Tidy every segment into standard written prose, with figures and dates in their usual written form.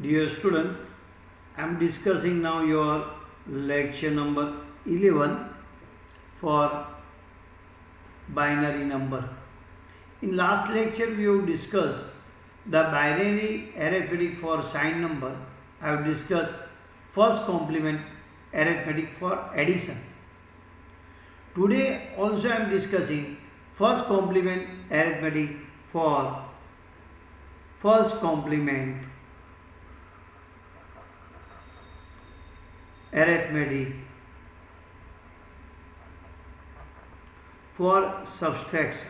Dear student, I am discussing now your lecture number 11 for binary number. In last lecture we have discussed the binary arithmetic for sign number. I have discussed first complement arithmetic for addition. Today also I am discussing first complement arithmetic for first complement arithmetic for subtraction.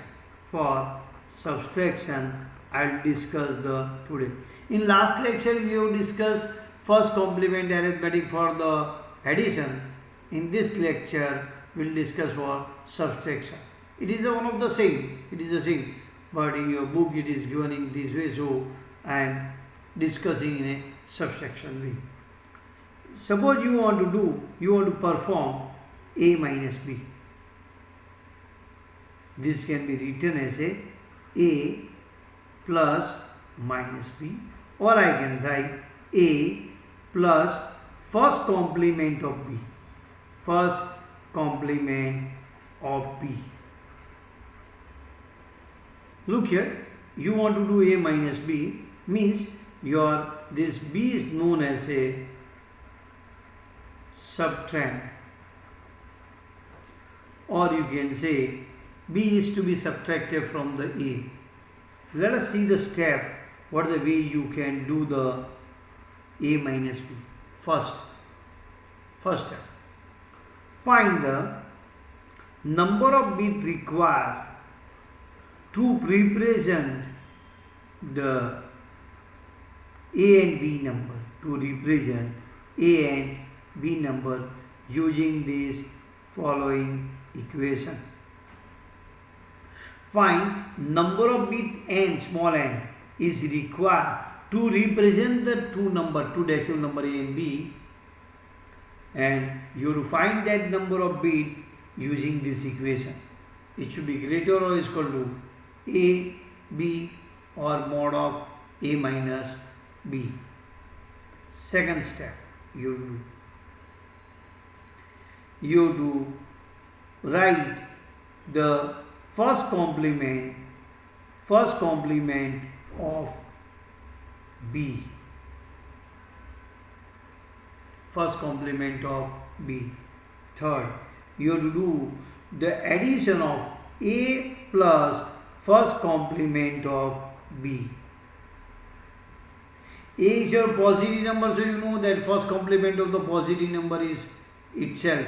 I will discuss the today. In last lecture we have discussed first complement arithmetic for the addition. In this lecture we will discuss for subtraction. It is one of the same. It is the same, but in your book it is given in this way. So I am discussing in a subtraction way. Suppose you want to perform a minus b. This can be written as a plus minus b, or I can write a plus first complement of b. First complement of b. Look here, you want to do a minus b, means this b is known as a subtrahend, or you can say b is to be subtracted from the a. Let us see the step, what the way you can do the a minus b. First step, find the number of bits required to represent the a and b number, using this following equation. Find number of bit n, small n, is required to represent the two decimal number a and b, and you have to find that number of bit using this equation. It should be greater or equal to a, b, or mod of a minus b. Second step, you have to write the first complement of b. First complement of b. Third, you have to do the addition of a plus first complement of b. A is your positive number, so you know that first complement of the positive number is itself.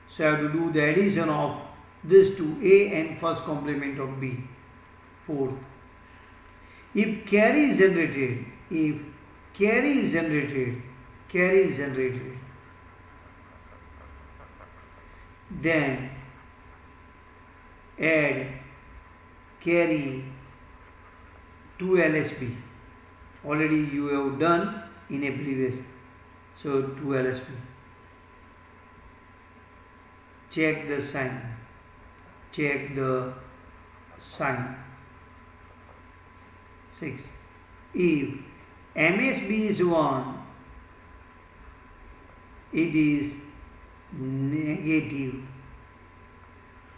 So I have to do the addition of this to a and first complement of b. Fourth, if carry is generated, then add carry to LSB. Already you have done in a previous. So to LSB. Check the sign. 6. If MSB is 1, it is negative.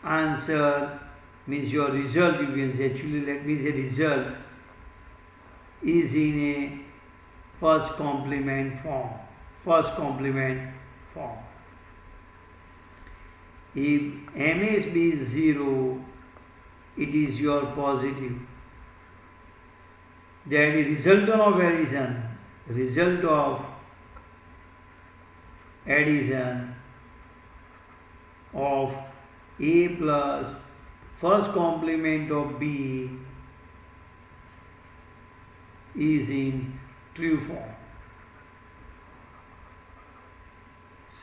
Answer means your result, you can say, actually let me say result is in a first complement form. If MSB is 0, it is your positive. That is result of addition of a plus first complement of b is in true form.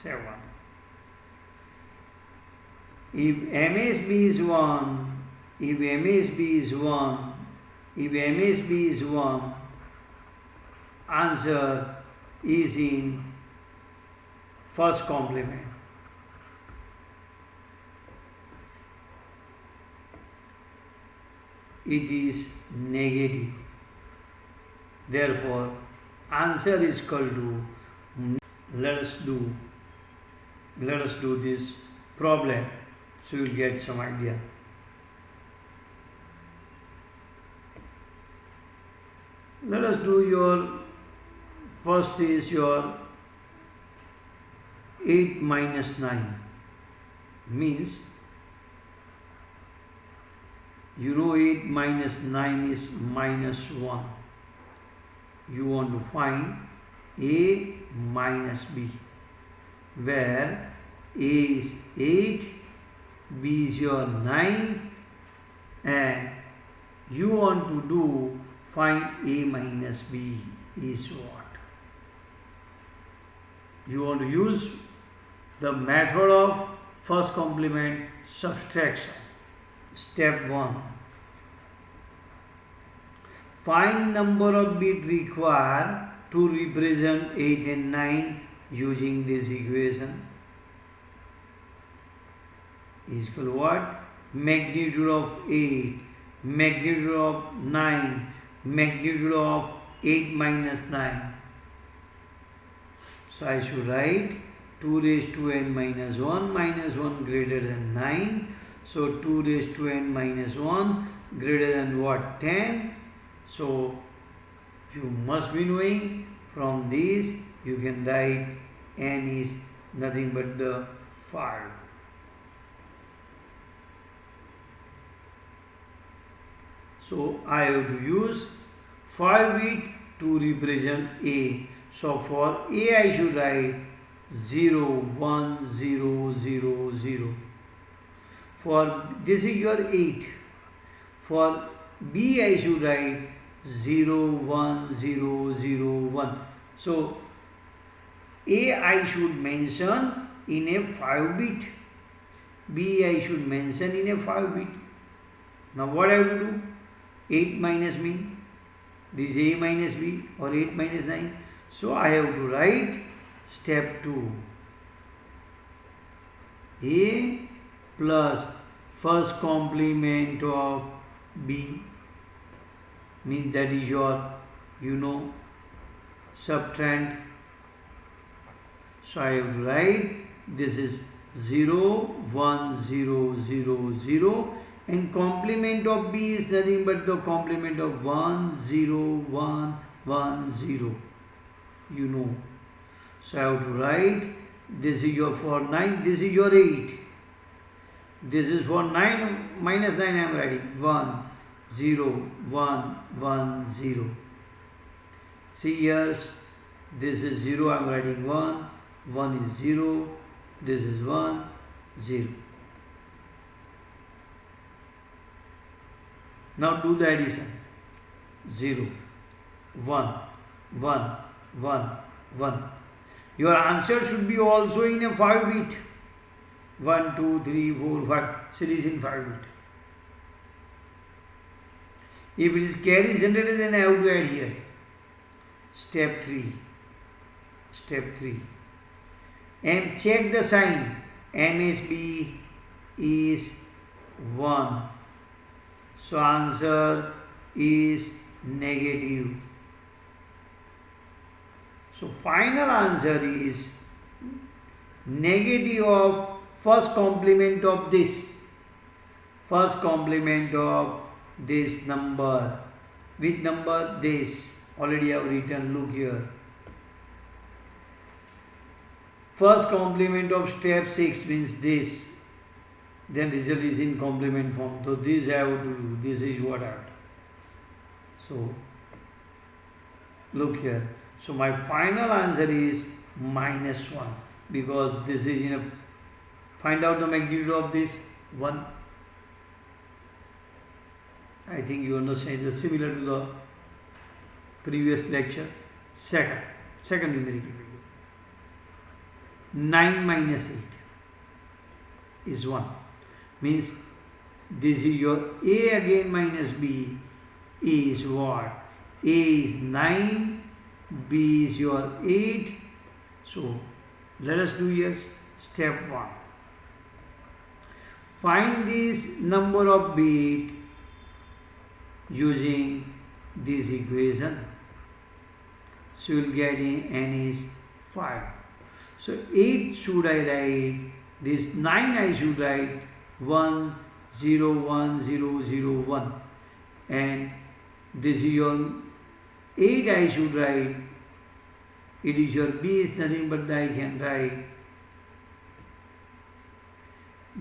7. If MSB is 1, answer is in first complement. It is negative. Therefore, answer is equal to, let us do this problem so you will get some idea. Let us do your first is your 8 minus 9 means 8 minus 9 is minus 1. You want to find A minus B, where A is 8, B is your 9, and you want to do find A minus B is what? You want to use the method of first complement subtraction. Step 1. Find number of bits required to represent 8 and 9 using this equation. Is equal to what? Magnitude of 8, magnitude of 9, magnitude of 8 minus 9. So I should write 2 raised to n minus 1 greater than 9. So 2 raised to n minus 1 greater than what? 10. So you must be knowing from this you can write n is nothing but the 5. So I have to use 5 bit to represent A. So for A I should write 0, 1, 0, 0, 0. For this is your 8. For B I should write 0, 1, 0, 0, 1. So A I should mention in a 5 bit. B I should mention in a 5 bit. Now what I have to do? 8 minus B. This is A minus B or 8 minus 9. So I have to write step 2. A plus first complement of B means that is your subtrahend. So I have to write this is 0, 1, 0, 0, 0, and complement of B is nothing but the complement of 1, 0, 1, 1, 0. So I have to write this is your for 9, this is your 8. This is for 9 minus 9 I am writing 1, 0, 1, 1, 0. See here, this is 0 I am writing 1, 1 is 0, this is 1, 0. Now do the addition. 0, 1, 1, 1, 1. Your answer should be also in a 5 bit. 1, 2, 3, 4, 5. Series in 5 bit. If it is carry generated, then I have to add here. Step 3. Step 3. And check the sign. MSB is 1. So answer is negative. So final answer is negative of first complement of this. First complement of this number. Which number? This. Already I have written. Look here. First complement of step 6 means this. Then result is in complement form. So this I have to do. This is what I have to do. So look here. So my final answer is minus 1 because this is in a find out the magnitude of this 1. I think you understand. It's similar to the previous lecture. Second numerical value. 9 minus 8 is 1. Means this is your A again minus B is what? A is 9, B is your 8. So let us do here step 1. Find this number of bits using this equation. So you will get n is 5. So 8 should I write, this 9 I should write 1 0 1 0 0 1, and this is your 8 I should write, it is your B is nothing but I can write,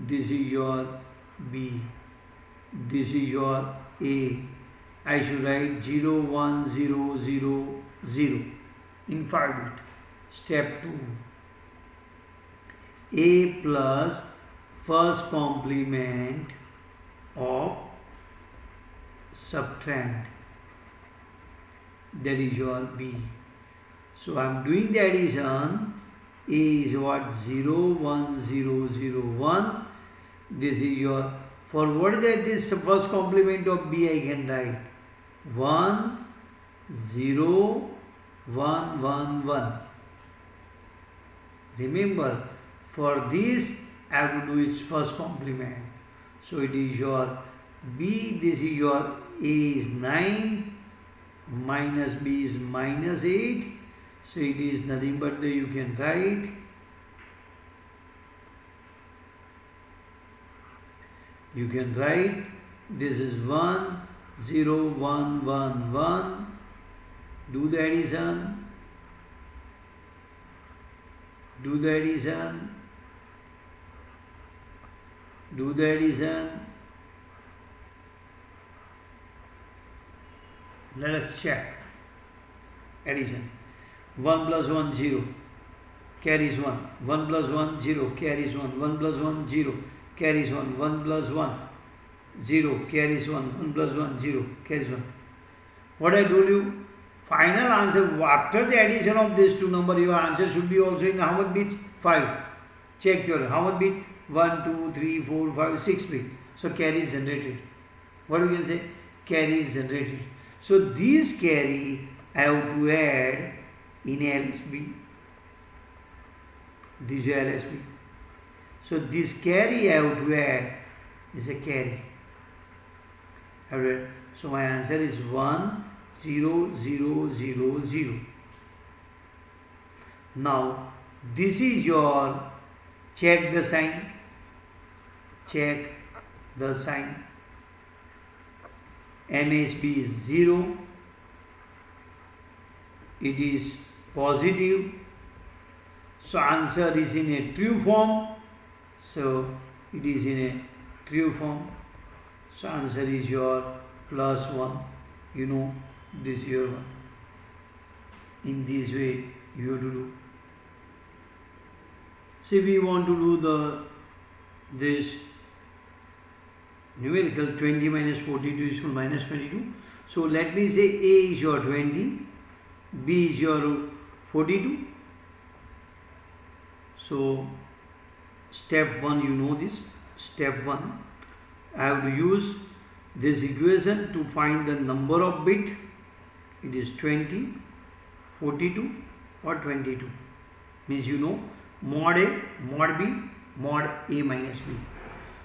this is your B, this is your A, I should write 0 1 0 0 0 in 5 bit. Step 2, A plus first complement of subtrahend, that is your B. So I am doing the addition. A is what? 0 1 0 0 1. This is your, for what is that, this first complement of B I can write 1 0 1 1 1. Remember, for this I have to do its first complement. So it is your B, this is your A is 9, minus B is minus 8. So it is nothing but the, you can write, this is 1 0 1 1 1. Do the addition, do the addition, do the addition. Let us check addition. 1 plus 1 0 carries 1, 1 plus 1 0 carries 1, 1 plus 1 0 carries 1, 1 plus 1 0 carries 1, 1 plus 1 0 carries 1. What I told you, final answer after the addition of these two numbers, your answer should be also in how much bits? 5. Check your how much bit? 1 2 3 4 5 6 bit. So carry is generated. What we can say? Carry is generated. So this carry I have to add in LSB. This is LSB. So this carry I have to add is a carry. Alright. So my answer is 1 0 0 0 0. Now this is your, check the sign. Check the sign. MSB is 0. It is positive. So answer is in a true form. So it is in a true form. So answer is your plus 1. You know this is your 1. In this way you have to do. See, we want to do this numerical 20 minus 42 is equal to minus 22. So let me say A is your 20, B is your 42. So step 1, you know this. Step 1, I have to use this equation to find the number of bit. It is 20, 42 or 22. Means you know mod A, mod B, mod A minus B.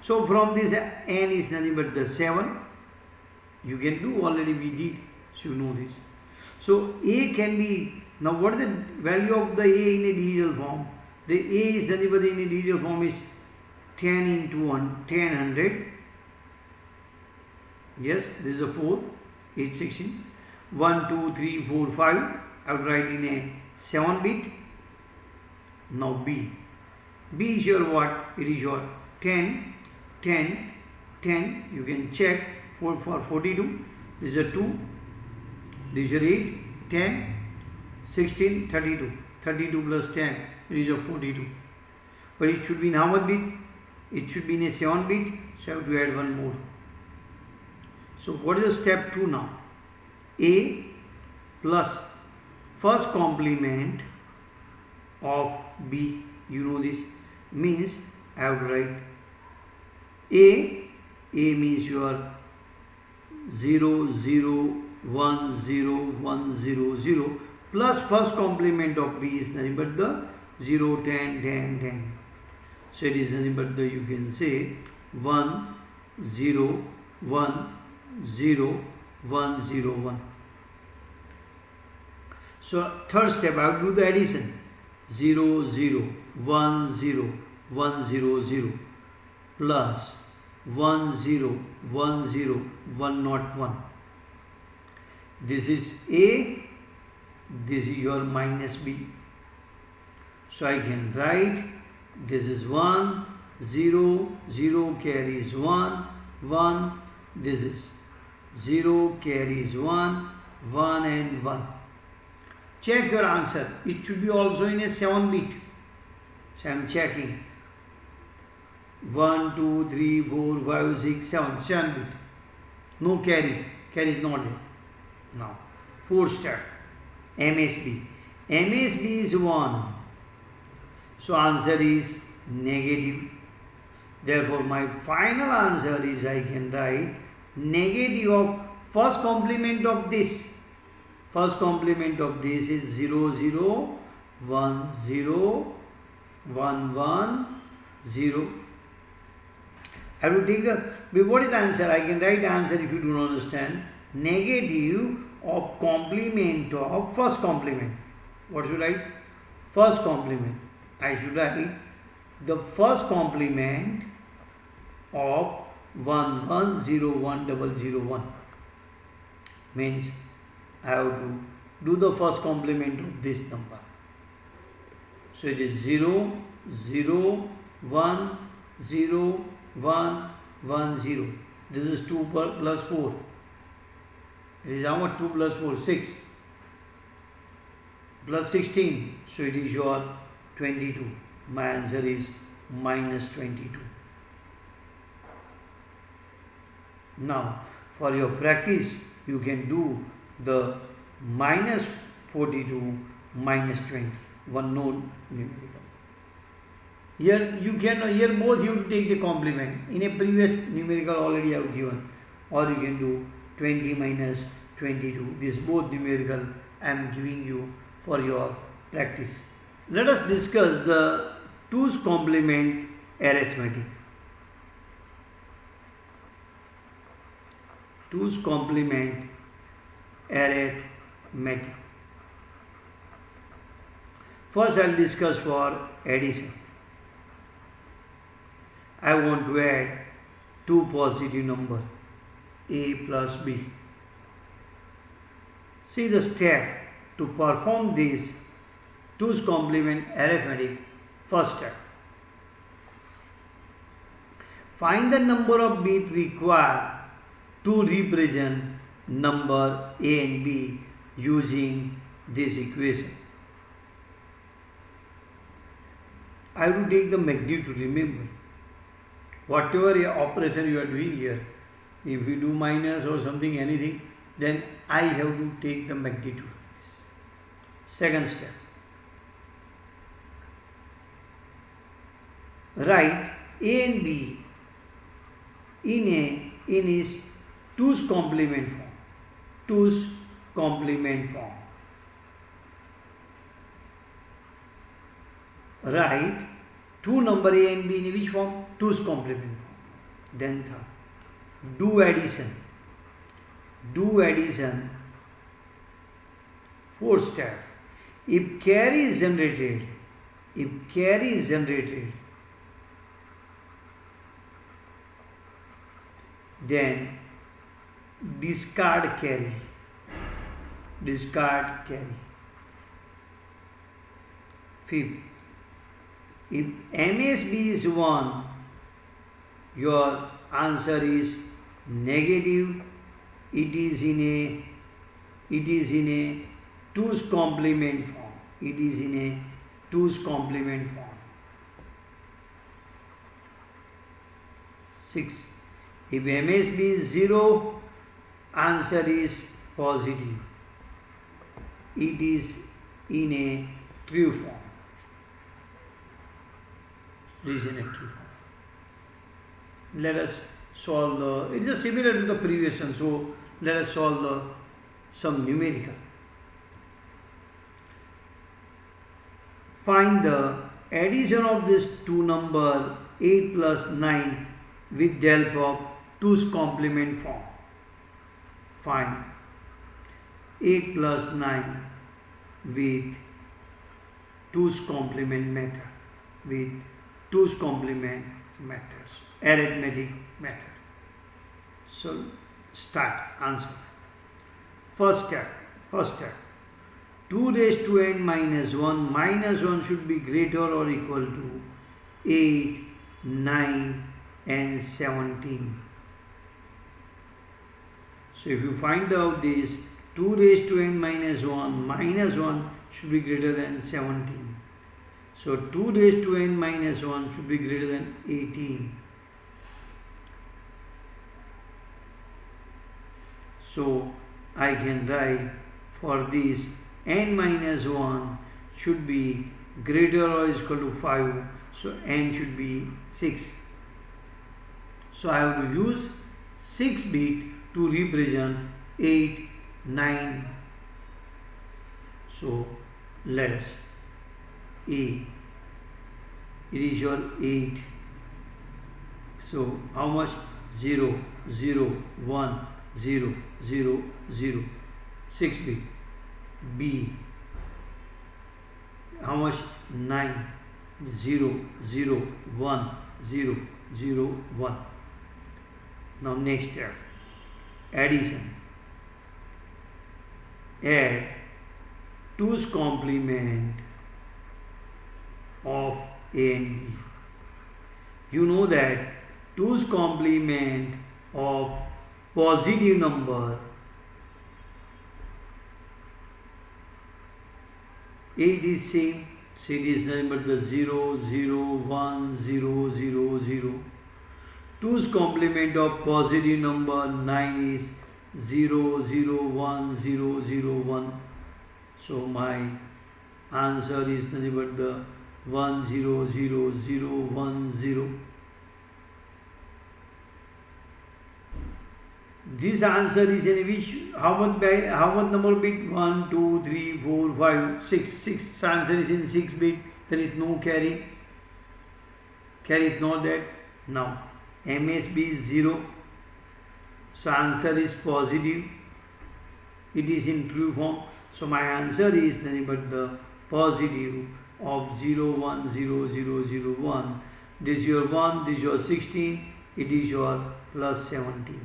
So from this n is nothing but the 7. You can do, already we did. So you know this. So A can be, now what is the value of the A in a digital form? The A is nothing but in a digital form is 10 into 100. Yes, this is a 4, 8, 16. 1, 2, 3, 4, 5. I would write in a 7 bit. Now B. B is your what? It is your 10, 10, 10. You can check for 42. This is a 2. This is your 8, 10, 16, 32. 32 plus 10. It is a 42. But it should be in how much bit? It should be in a 7 bit. So I have to add one more. So what is the step 2 now? A plus first complement of B, you know this, means I have to write A means your 0 0 1 0 1 0 0 plus first complement of B is nothing but the 0 10 10 10. So it is nothing but the, you can say 1 0 1 0 1 0 1. So third step, I will do the addition. 0, 0, 1, 0, 1, 0, 0 plus 1, 0, 1, 0, 1 not 1. This is A, this is your minus B. So I can write this is 1, 0, 0 carries 1, 1, this is 0 carries 1, 1 and 1. Check your answer. It should be also in a 7 bit. So I am checking. 1, 2, 3, 4, 5, 6, 7. 7 bit. No carry. Carry is not there. Now, fourth step. MSB. MSB is 1. So answer is negative. Therefore, my final answer is I can write negative of first complement of this. First complement of this is 0, 0, 1, 0, 1, 1, 0. I have to take the, what is the answer? I can write the answer if you do not understand. Negative of complement of first complement. What should I write? First complement. I should write the first complement of 1, 1, 0, 1, 0, 0, 1. Means I have to do the first complement of this number. So it is 0, 0, 1, 0, 1, 1, 0. This is 2 plus 4. It is how much? 2 plus 4? 6. Plus 16. So it is your 22. My answer is minus 22. Now, for your practice, you can do the minus 42 minus 20. One node numerical. Here you can, here both you have to take the complement. In a previous numerical already I have given. Or you can do 20 minus 22. This both numerical I am giving you for your practice. Let us discuss the 2's complement arithmetic. 2's complement arithmetic. First I will discuss for addition. I want to add two positive numbers, A plus B. See the step to perform this 2's complement arithmetic. First step. Find the number of bits required to represent number A and B using this equation. I will take the magnitude, remember. Whatever operation you are doing here, if you do minus or something, anything, then I have to take the magnitude. Second step. Write A and B in its 2's complement form. 2's complement form. Write two number A and B in which form? 2's complement form. Then third, do addition. Do addition. Fourth step. If carry is generated, then discard carry. Discard carry. Fifth, if MSB is 1, your answer is negative. It is in a 2's complement form. It is in a 2's complement form. 6. If MSB is 0, answer is positive. It is in a true form. It is in a true form. Let us solve the, it is similar to the previous one, so let us solve some numerical. Find the addition of this two number 8 plus 9 with the help of 2's complement form. Find 8 plus 9 with 2's complement method, with 2's complement methods, arithmetic method. So start answer. First step. 2 raised to n minus 1 should be greater or equal to 8, 9 and 17. So if you find out this, 2 raised to n minus 1 should be greater than 17. So 2 raised to n minus 1 should be greater than 18. So I can write for this n minus 1 should be greater or equal to 5. So n should be 6. So I have to use 6 bit to represent 8, 9. So let us A. It is your 8. So how much? 0, 0, 1, 0, 0, 0. 6 bit. B. How much? 9, 0, 0, 1, 0, 0, 1. Now next step. Addition. Add 2's complement of A and B. You know that 2's complement of positive number 8 is same. So it is nothing but the 0, 0, 1, 0, 0, 0. 2's complement of positive number 9 is 0, 0, 1, 0, 0, 1. So my answer is nothing but the 1, 0, 0, 0, 1, 0. This answer is in which how much number bit? 1, 2, 3, 4, 5, 6. 6. Answer is in 6 bit. There is no carry. Carry is not that. Now MSB is 0. So answer is positive. It is in true form. So my answer is nothing but the positive of 0, 1, 0, 0, 0, 1. This is your 1, this is your 16. It is your plus 17.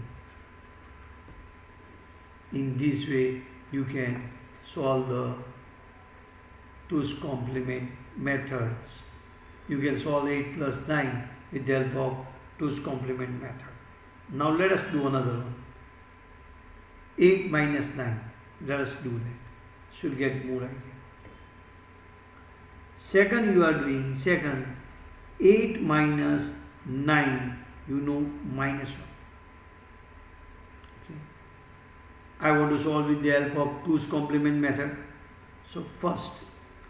In this way you can solve the 2's complement methods. You can solve 8 plus 9 with the help of 2's complement method. Now let us do another one. 8 minus 9. Let us do that. Should get more idea. Second you are doing 8 minus 9. You know minus 1. I want to solve with the help of 2's complement method. So first,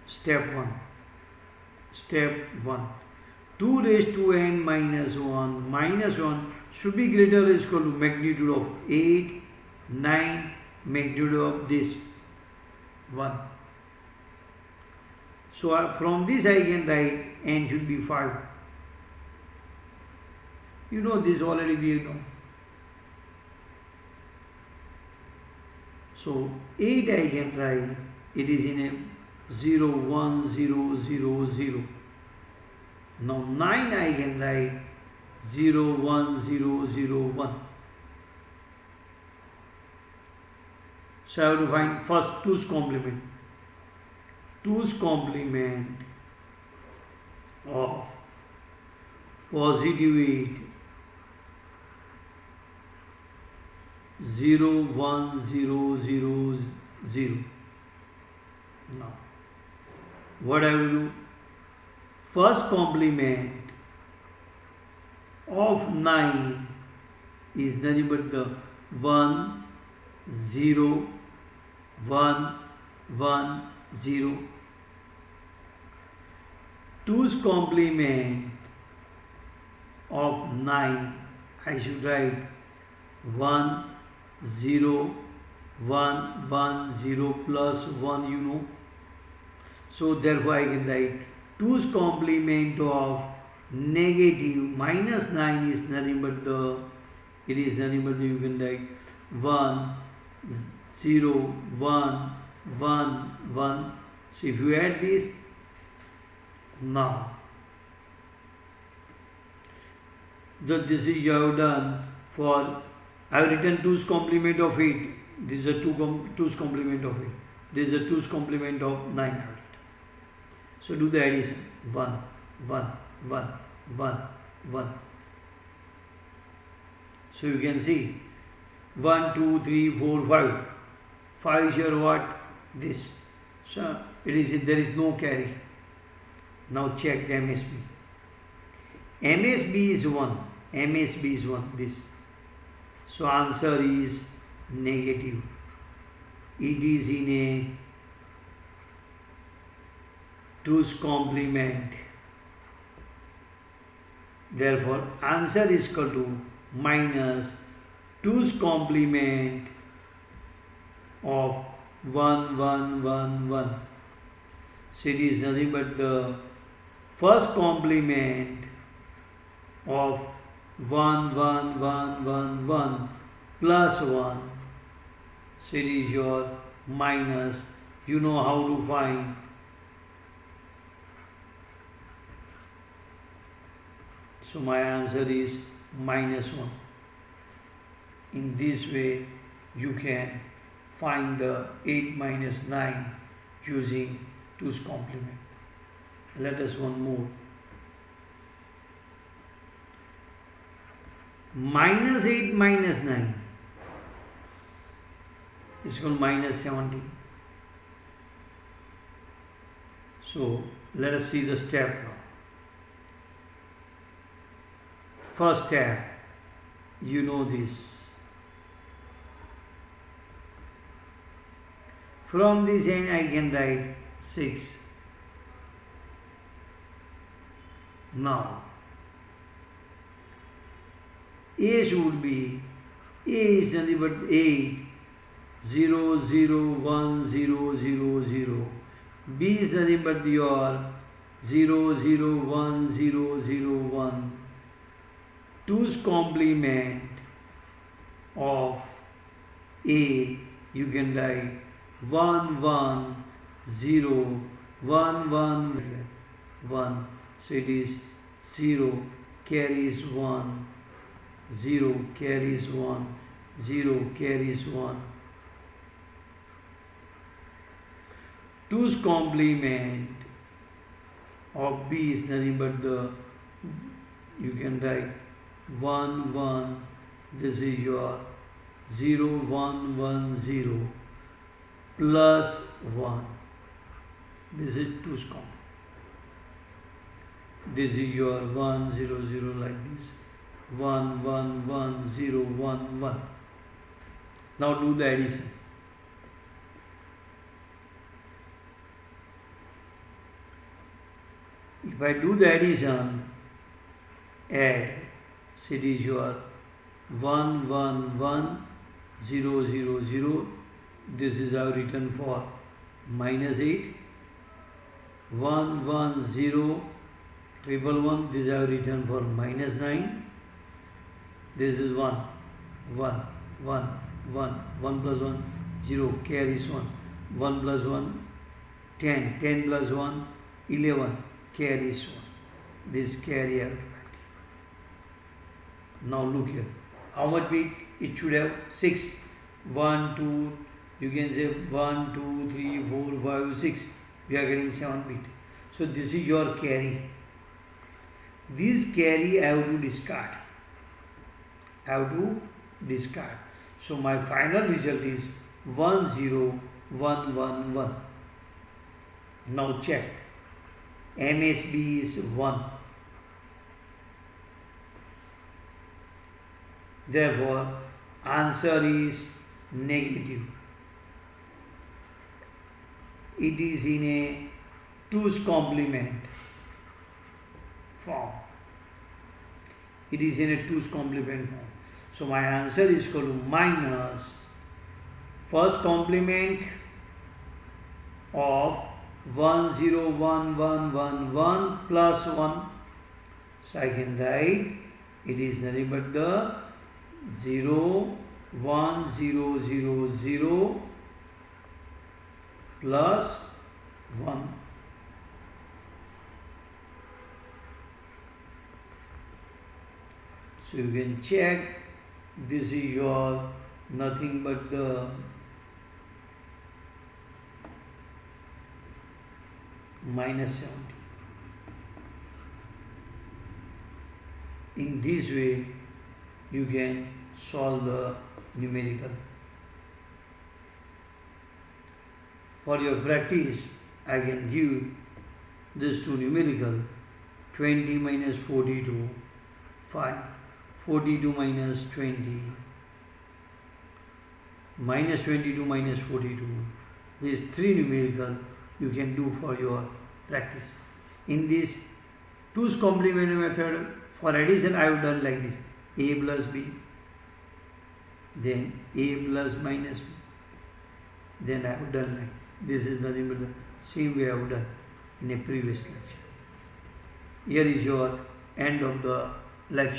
step 1. 2 raised to n minus 1 should be greater or equal to magnitude of 8, 9, magnitude of this 1. So from this I can write n should be 5. You know this already we know. So 8 I can write, it is in a 0, 1, 0, 0, 0. Now 9 I can write 0, 1, 0, 0, 1. So I have to find first 2's complement. 2's complement of positive 8, 0, 1, 0, 0, 0. Now, what I will do? First complement of 9 is nothing but the 1, 0, 1, 1, 0. 2's complement of 9, I should write 1, 0, 1, 1, 0 plus 1, you know. So therefore I can write 2's complement of negative minus 9 is nothing but the, it is nothing but the, you can write 1, 0, 1, 1, 1. So if you add this, now, this is you have done for, I have written 2's complement of 8. This is a 2's complement of 8. This is a 2's complement of 9. I have written. So do the addition. 1, 1, 1, 1, 1. So you can see 1, 2, 3, 4, 5. 5 is your what? This. So there is no carry. Now check the MSB. MSB is 1. MSB is 1. This. So answer is negative. It is in a 2's complement. Therefore, answer is equal to minus 2's complement of 1, 1, 1, 1. So it is nothing but the first complement of 1, 1, 1, 1, 1 plus 1. So it is your minus. You know how to find. So my answer is minus 1. In this way, you can find the 8 minus 9 using 2's complement. Let us one more. Minus 8 minus 9 is equal to minus 17. So let us see the step now. First step, you know this. From this end I can write 6. Now A should be, A is nothing but 8, 0, 0, 1, 0, 0, 0. B is nothing but your 0, 0, 1, 0, 0, 1. 2's complement of A, you can write 1, 1, 0, 1, 1, 1. So it is 0 carries 1, 0 carries 1, 0 carries 1. 2's complement of B is nothing but the, you can write 1, 1, this is your 0, 1, 1, 0 plus 1. This is 2's complement. This is your 1, 0, 0 like this. 1, 1, 1, 0, 1, 1. Now do the addition. If I do the addition, add, so it is your 1, 1, 1, 0, 0, 0. This is our written for minus 8. 1, 1, 0, triple 1. This is our written for minus 9. This is 1, 1, 1, 1, 1 plus 1, 0, carries 1. 1 plus 1, 10, 10 plus 1, 11, carries 1. This carry out. Now look here. How much bit it should have? 6. 1, 2, you can say 1, 2, 3, 4, 5, 6. We are getting 7 bit. So this is your carry. This carry I have to discard. I have to discard. So my final result is 1, 0, 1, 1, 1. Now check. MSB is 1. Therefore, answer is negative. It is in a 2's complement form. It is in a 2's complement form. So my answer is equal to minus first complement of 1, 0, 1, 1, 1, 1 plus 1. So I can write it is nothing but the 0, 1, 0, 0, 0 plus 1. So you can check, this is your nothing but the minus 70. In this way you can solve the numerical. For your practice I can give this two numerical, 20 minus 42, 5, 42 minus 20, minus 22 minus 42. These three numerical you can do for your practice. In this 2's complementary method, for addition I have done like this: a plus b, then a plus minus b, then I have done like this. Is nothing but the same way I have done in a previous lecture. Here is your end of the lecture.